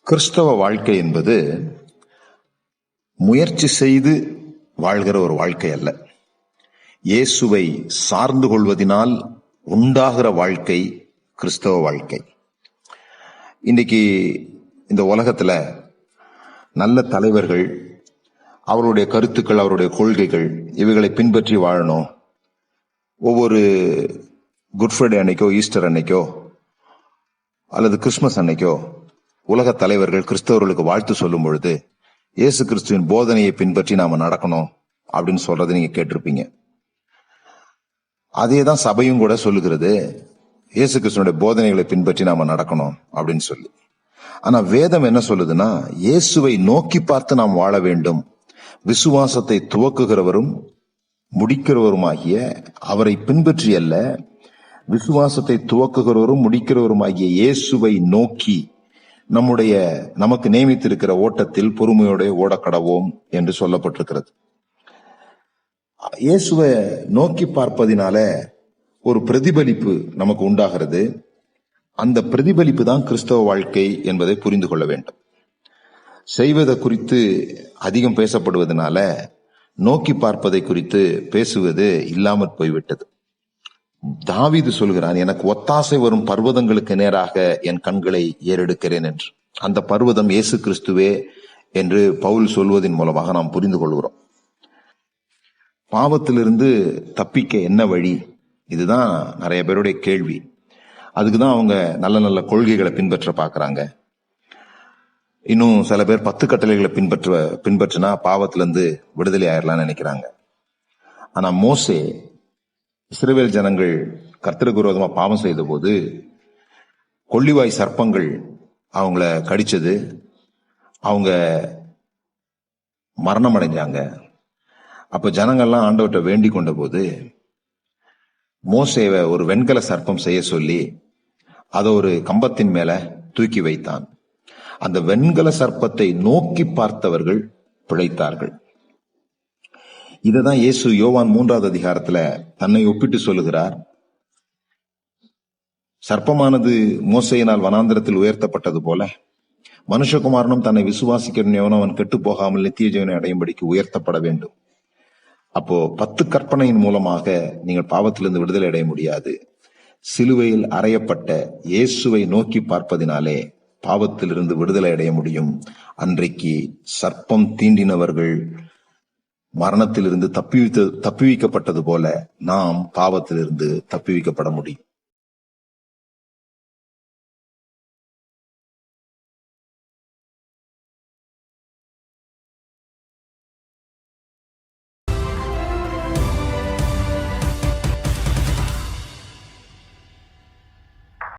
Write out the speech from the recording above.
கிறிஸ்தவ வாழ்க்கை என்பது முயற்சி செய்து வாழ்கிற ஒரு வாழ்க்கை அல்ல. இயேசுவை சார்ந்து கொள்வதினால் உண்டாகிற வாழ்க்கை கிறிஸ்தவ வாழ்க்கை. இன்னைக்கு இந்த உலகத்துல நல்ல தலைவர்கள், அவருடைய கருத்துக்கள், அவருடைய கொள்கைகள், இவைகளை பின்பற்றி வாழணும். ஒவ்வொரு குட் ஃப்ரைடே அன்னைக்கோ, ஈஸ்டர் அன்னைக்கோ அல்லது கிறிஸ்துமஸ் அன்னைக்கோ உலக தலைவர்கள் கிறிஸ்தவர்களுக்கு வாழ்த்து சொல்லும் பொழுது இயேசு கிறிஸ்துவின் போதனையை பின்பற்றி நாம நடக்கணும் அப்படின்னு சொல்றதை நீங்க கேட்டிருப்பீங்க. அதேதான் சபையும் கூட சொல்லுகிறது, இயேசு கிறிஸ்துவனுடைய போதனைகளை பின்பற்றி நாம நடக்கணும் அப்படின்னு சொல்லி. ஆனா வேதம் என்ன சொல்லுதுன்னா, இயேசுவை நோக்கி பார்த்து நாம் வாழ வேண்டும். விசுவாசத்தை துவக்குகிறவரும் முடிக்கிறவருமாகிய அவரை பின்பற்றி அல்ல, விசுவாசத்தை துவக்குகிறவரும் முடிக்கிறவருமாகிய இயேசுவை நோக்கி நமக்கு நியமித்திருக்கிற ஓட்டத்தில் பொறுமையோட ஓடக்கடவோம் என்று சொல்லப்பட்டிருக்கிறது. இயேசுவை நோக்கி பார்ப்பதினால ஒரு பிரதிபலிப்பு நமக்கு உண்டாகிறது. அந்த பிரதிபலிப்பு தான் கிறிஸ்தவ வாழ்க்கை என்பதை புரிந்து கொள்ள வேண்டும். செய்வதை குறித்து அதிகம் பேசப்படுவதனால நோக்கி பார்ப்பதை குறித்து பேசுவது இல்லாமற் போய்விட்டது. தாவீது சொல்கிறான், எனக்கு ஒத்தாசை வரும் பர்வதங்களுக்கு நேராக என் கண்களை ஏறெடுக்கிறேன் என்று. அந்த பர்வதம் இயேசு கிறிஸ்துவே என்று பவுல் சொல்வதன் மூலமாக நாம் புரிந்து கொள்கிறோம். பாவத்திலிருந்து தப்பிக்க என்ன வழி? இதுதான் நிறைய பேருடைய கேள்வி. அதுக்குதான் அவங்க நல்ல நல்ல கொள்கைகளை பின்பற்ற பாக்குறாங்க. இன்னும் சில பேர் 10 கட்டளைகளை பின்பற்றினா பாவத்திலிருந்து விடுதலை ஆயிரலாம்னு நினைக்கிறாங்க. ஆனா மோசே இஸ்ரவேல் ஜனங்கள் கர்த்தருக்கு விரோதமா பாவம் செய்த போது கொள்ளிவாய் சர்ப்பங்கள் அவங்கள கடிச்சது, அவங்க மரணம் அடைஞ்சாங்க. அப்ப ஜனங்கள்லாம் ஆண்டவர்கிட்ட வேண்டிக் கொண்ட போது மோசேவை ஒரு வெண்கல சர்ப்பம் செய்ய சொல்லி அதை ஒரு கம்பத்தின் மேல தூக்கி வைத்தான். அந்த வெண்கல சர்ப்பத்தை நோக்கி பார்த்தவர்கள் பிழைத்தார்கள். இததான் இயேசு யோவான் 3வது அதிகாரத்துல தன்னை ஒப்பிட்டு சொல்லுகிறார். சர்ப்பமானது மோசையினால் வனாந்திரத்தில் உயர்த்தப்பட்டது போல மனுஷகுமாரனும் தன்னை விசுவாசிக்கிறவன் அவன் கெட்டு போகாமல் நித்திய ஜீவனை அடையும்படிக்கு உயர்த்தப்பட வேண்டும். அப்போ 10 கற்பனையின் மூலமாக நீங்கள் பாவத்திலிருந்து விடுதலை அடைய முடியாது. சிலுவையில் அறையப்பட்ட இயேசுவை நோக்கி பார்ப்பதினாலே பாவத்திலிருந்து விடுதலை அடைய முடியும். அன்றைக்கு சர்ப்பம் தீண்டினவர்கள் மரணத்திலிருந்து தப்புவிக்கப்பட்டது போல நாம் பாவத்திலிருந்து தப்புவிக்கப்பட முடியும்.